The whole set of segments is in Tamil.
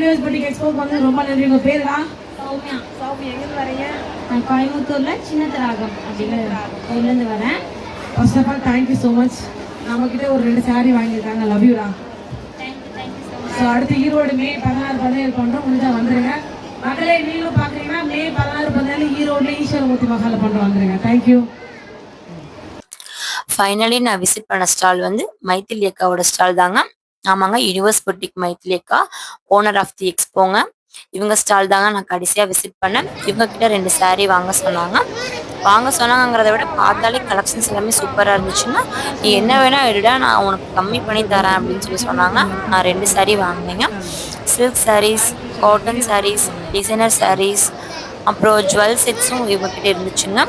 யூஎஸ் பொட்டிக் எக்ஸ்போக்கு வந்து ரொம்ப நன்றி. உங்கள் பேருடா? சௌமியா. சௌமியா, எங்கேருந்து வரீங்க? நான் கோயம்புத்தூரில் சின்ன தடாகம் அப்படிங்கிற ஊர்லேருந்து வரேன். First of all thank you so much. நம்மக்கிட்ட ஒரு 2 சாரீ வாங்கியிருக்காங்க. லவ் யூடா. Thank you so much. ஸோ அடுத்து ஈரோடு மே 16 17 பண்ணுறோம். முடிஞ்சால் வந்துடுங்க. மக்களே நீங்களும் பார்க்குறீங்கன்னா மே 16 17 ஈரோடு ஈஸ்வரமூர்த்தி மகாலில் பண்ணுறோம். வந்துடுங்க. தேங்க்யூ. ஃபைனலி நான் விசிட் பண்ண ஸ்டால் வந்து மைத்திலி அக்காவோட ஸ்டால் தாங்க. ஆமாங்க, யூனிவர்ஸ் பொட்டிக் மைத்திலி அக்கா, ஓனர் ஆஃப் தி எக்ஸ்போங்க. இவங்க ஸ்டால் தாங்க நான் கடைசியாக விசிட் பண்ணேன். இவங்க கிட்ட 2 சாரீ வாங்க சொன்னாங்க. வாங்க சொன்னாங்கிறத விட பார்த்தாலே கலெக்ஷன்ஸ் எல்லாமே சூப்பராக இருந்துச்சுன்னா, நீ என்ன வேணா எடுடா, நான் உனக்கு கம்மி பண்ணி தரேன் அப்படின்னு சொல்லி சொன்னாங்க. நான் 2 சாரீ வாங்கினேங்க. Silk saris, cotton saris, designer saris, அப்புறம் ஜுவல் செட்ஸும் இவங்ககிட்ட இருந்துச்சுங்க.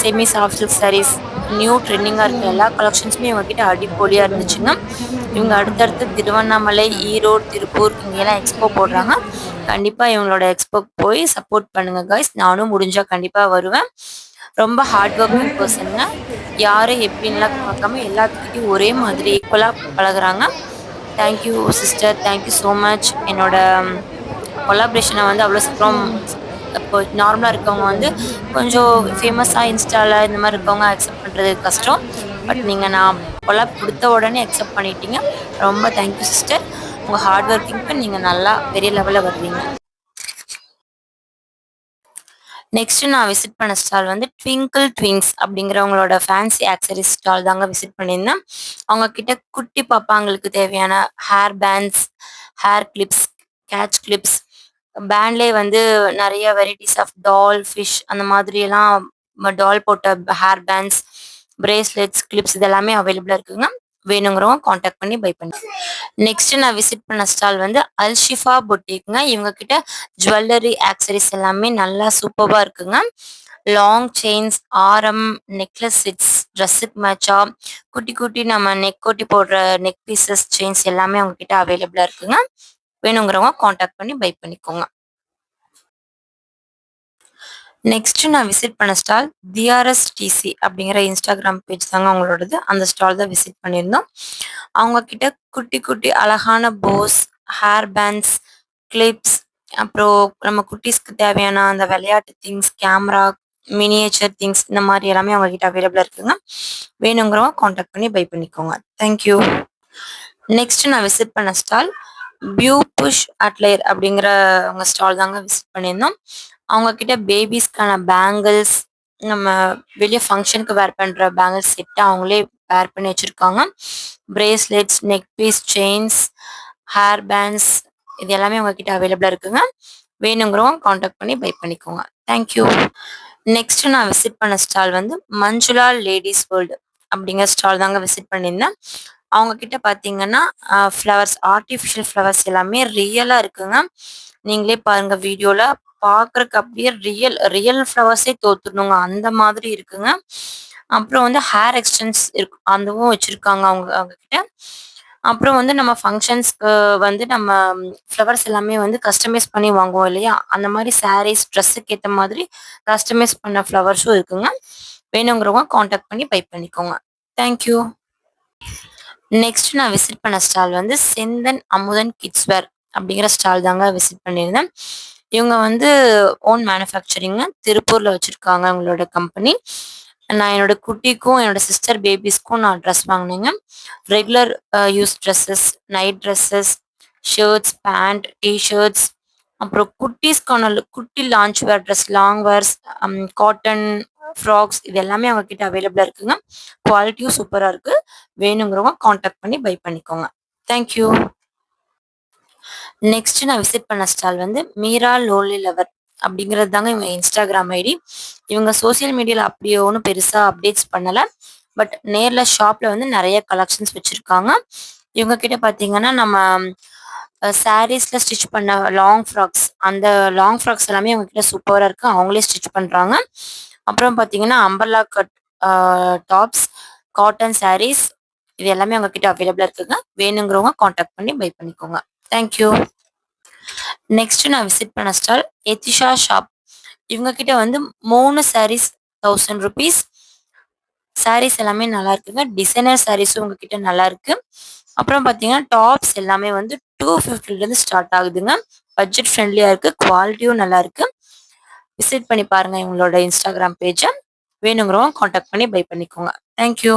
Semi soft silk saris, new ட்ரெண்டிங்காக இருக்க எல்லா கலெக்ஷன்ஸுமே இவங்ககிட்ட அடிப்பொலியாக இருந்துச்சுங்க. இவங்க அடுத்தடுத்து திருவண்ணாமலை, ஈரோடு, திருப்பூர் இங்கெல்லாம் எக்ஸ்போ போடுறாங்க. கண்டிப்பாக இவங்களோட எக்ஸ்போக்கு போய் சப்போர்ட் பண்ணுங்க கைஸ். நானும் முடிஞ்சால் கண்டிப்பாக வருவேன். ரொம்ப ஹார்ட் ஒர்க்கிங் பர்சனுங்க. யாரும் எப்படின்லாம் பார்க்காம எல்லாத்துக்கிட்டையும் ஒரே மாதிரி ஈக்குவலாக பழகுறாங்க. Thank you sister, thank you so much. என்னோட கொலாபரேஷனை வந்து அவ்வளோ சீக்கிரம் இப்போ நார்மலாக இருக்கவங்க வந்து கொஞ்சம் ஃபேமஸாக இன்ஸ்டாவில் இந்த மாதிரி இருக்கவங்க அக்செப்ட் பண்ணுறது கஷ்டம். பட் நீங்கள் நான் கொலாப் கொடுத்த உடனே அக்செப்ட் பண்ணிட்டீங்க. ரொம்ப தேங்க்யூ சிஸ்டர். உங்கள் ஹார்ட் ஒர்க்கிங்க்கு நீங்கள் நல்லா பெரிய லெவலில் வருவீங்க. நெக்ஸ்ட் நான் விசிட் பண்ண ஸ்டால் வந்து ட்விங்கிள் ட்விங்ஸ் அப்படிங்கிறவங்களோட ஃபேன்சி ஆக்சரிஸ் ஸ்டால் தாங்க விசிட் பண்ணியிருந்தேன். அவங்க கிட்ட குட்டி பாப்பாங்களுக்கு தேவையான hair bands, hair clips, catch clips, பேண்ட்லேயே வந்து நிறைய வெரைட்டிஸ் ஆஃப் டால், ஃபிஷ் அந்த மாதிரியெல்லாம் டால் போட்ட ஹேர் பேண்ட்ஸ், பிரேஸ்லெட்ஸ், கிளிப்ஸ் இதெல்லாமே அவைலபிளாக இருக்குங்க. வேணுங்கிறவங்க காண்டாக்ட் பண்ணி பை பண்ணி. நெக்ஸ்ட் நான் விசிட் பண்ண ஸ்டால் வந்து அல்ஷிஃபா பொட்டிக்ங்க. இவங்க கிட்ட ஜுவல்லரி ஆக்சரிஸ் எல்லாமே நல்லா சூப்பராக இருக்குங்க. லாங் செயின்ஸ், ஆரம், நெக்லஸ் செட்ஸ், ட்ரெஸ்ஸுக்கு மேட்சா குட்டி குட்டி நம்ம நெக் ஒட்டி போடுற நெக் பீசஸ், செயின்ஸ் எல்லாமே அவங்க கிட்ட அவைலபிளாக இருக்குங்க. வேணுங்கிறவங்க காண்டாக்ட் பண்ணி பை பண்ணிக்கோங்க. நெக்ஸ்ட் நான் விசிட் பண்ண ஸ்டால் டிஆர்எஸ்டிசி அப்படிங்கிற இன்ஸ்டாகிராம் பேஜ் தாங்க அவங்களோடது. அந்த ஸ்டால் தான் விசிட் பண்ணியிருந்தோம். அவங்க கிட்ட குட்டி குட்டி அழகான போஸ், ஹேர் பேண்ட்ஸ், கிளிப்ஸ், அப்புறம் நம்ம குட்டீஸ்க்கு தேவையான அந்த விளையாட்டு திங்ஸ், கேமரா, மினியேச்சர் திங்ஸ் இந்த மாதிரி எல்லாமே அவங்க கிட்ட அவைலபிளாக இருக்குங்க. வேணுங்கிறவங்க காண்டாக்ட் பண்ணி பை பண்ணிக்கோங்க. தேங்க்யூ. நெக்ஸ்ட் நான் விசிட் பண்ண ஸ்டால் பியூ புஷ் அட்லையர் அப்படிங்கிற அவங்க ஸ்டால் தாங்க விசிட் பண்ணியிருந்தோம். அவங்க கிட்ட பேபிஸ்க்கான பேங்கிள்ஸ், நம்ம வெளியே ஃபங்க்ஷனுக்கு வேர் பண்ணுற பேங்கிள்ஸ் செட்டை அவங்களே வேர் பண்ணி வச்சுருக்காங்க. Bracelets, neck piece, chains, hair bands இது எல்லாமே உங்ககிட்ட அவைலபிளாக இருக்குங்க. வேணுங்கிறவங்க காண்டாக்ட் பண்ணி பை பண்ணிக்கோங்க. தேங்க்யூ. நெக்ஸ்ட் நான் விசிட் பண்ண ஸ்டால் வந்து மஞ்சுளா லேடிஸ் வேர்ல்டு அப்படிங்கிற ஸ்டால் தாங்க விசிட் பண்ணியிருந்தேன். அவங்க கிட்ட பார்த்தீங்கன்னா ஃப்ளவர்ஸ், ஆர்டிஃபிஷியல் ஃப்ளவர்ஸ் எல்லாமே ரியலாக இருக்குங்க. நீங்களே பாருங்க வீடியோவில் பார்க்குறக்கு அப்படியே ரியல் ரியல் ஃப்ளவர்ஸே தோத்துடணுங்க அந்த மாதிரி இருக்குங்க. அப்புறம் வந்து ஹேர் எக்ஸ்டென்ஸ் இருக்கு, அதுவும் வச்சுருக்காங்க அவங்க கிட்ட. அப்புறம் வந்து நம்ம ஃபங்க்ஷன்ஸ்க்கு வந்து நம்ம ஃப்ளவர்ஸ் எல்லாமே வந்து கஸ்டமைஸ் பண்ணி வாங்குவோம் இல்லையா, அந்த மாதிரி சாரீஸ், ட்ரெஸ்ஸுக்கு ஏற்ற மாதிரி கஸ்டமைஸ் பண்ண ஃப்ளவர்ஸும் இருக்குங்க. வேணுங்கிறவங்க காண்டாக்ட் பண்ணி பை பண்ணிக்கோங்க. தேங்க்யூ. நெக்ஸ்ட் நான் விசிட் பண்ண ஸ்டால் வந்து செந்தன் அமுதன் கிட்ஸ்வேர் அப்படிங்கிற ஸ்டால் தாங்க விசிட் பண்ணியிருந்தேன். இவங்க வந்து ஓன் மேனுஃபேக்சரிங்க, திருப்பூரில் வச்சுருக்காங்க அவங்களோட கம்பெனி. நான் என்னோட குட்டிக்கும் என்னோட சிஸ்டர் பேபிஸ்க்கும் நான் ட்ரெஸ் வாங்கினேங்க. Regular use dresses, night dresses, shirts, pant, T shirts, அப்புறம் குட்டீஸ்க்கான குட்டி lounge wear dress, long wears, cotton frocks இது எல்லாமே அவங்க கிட்ட அவைலபிளாக இருக்குங்க. குவாலிட்டியும் சூப்பராக இருக்குது. வேணுங்கிறவங்க காண்டாக்ட் பண்ணி பை பண்ணிக்கோங்க. தேங்க்யூ. நெக்ஸ்ட் நான் விசிட் பண்ண ஸ்டால் வந்து மீரா லோலி லவர் அப்படிங்கிறது தாங்க இவங்க இன்ஸ்டாகிராம் ஐடி. இவங்க சோசியல் மீடியாவில் அப்படியே ஒன்றும் பெருசாக அப்டேட்ஸ் பண்ணலை. பட் நேரில் ஷாப்பில் வந்து நிறைய கலெக்ஷன்ஸ் வச்சுருக்காங்க. இவங்க கிட்ட பார்த்தீங்கன்னா நம்ம சாரீஸில் ஸ்டிச் பண்ண லாங் ஃப்ராக்ஸ், அந்த லாங் ஃப்ராக்ஸ் எல்லாமே அவங்க கிட்ட சூப்பராக இருக்குது. அவங்களே ஸ்டிச் பண்ணுறாங்க. அப்புறம் பார்த்தீங்கன்னா umbrella cut tops, cotton sarees இது எல்லாமே அவங்க கிட்ட அவைலபிளாக இருக்குங்க. வேணுங்கிறவங்க காண்டாக்ட் பண்ணி பை பண்ணிக்கோங்க. தேங்க்யூ. நெக்ஸ்ட் நான் விசிட் பண்ண ஸ்டால் எத்திஷா ஷாப். இவங்க கிட்ட வந்து 3 சாரீஸ் 1000 rupees. சாரீஸ் எல்லாமே நல்லா இருக்குங்க. டிசைனர் சாரீஸும் உங்ககிட்ட நல்லா இருக்கு. அப்புறம் பார்த்தீங்கன்னா டாப்ஸ் எல்லாமே வந்து 250லேருந்து ஸ்டார்ட் ஆகுதுங்க. பட்ஜெட் ஃப்ரெண்ட்லியாக இருக்குது, குவாலிட்டியும் நல்லா இருக்குது. விசிட் பண்ணி பாருங்கள் இவங்களோட இன்ஸ்டாகிராம் பேஜை. வேணுங்கிறவங்க காண்டாக்ட் பண்ணி பை பண்ணிக்கோங்க. தேங்க்யூ.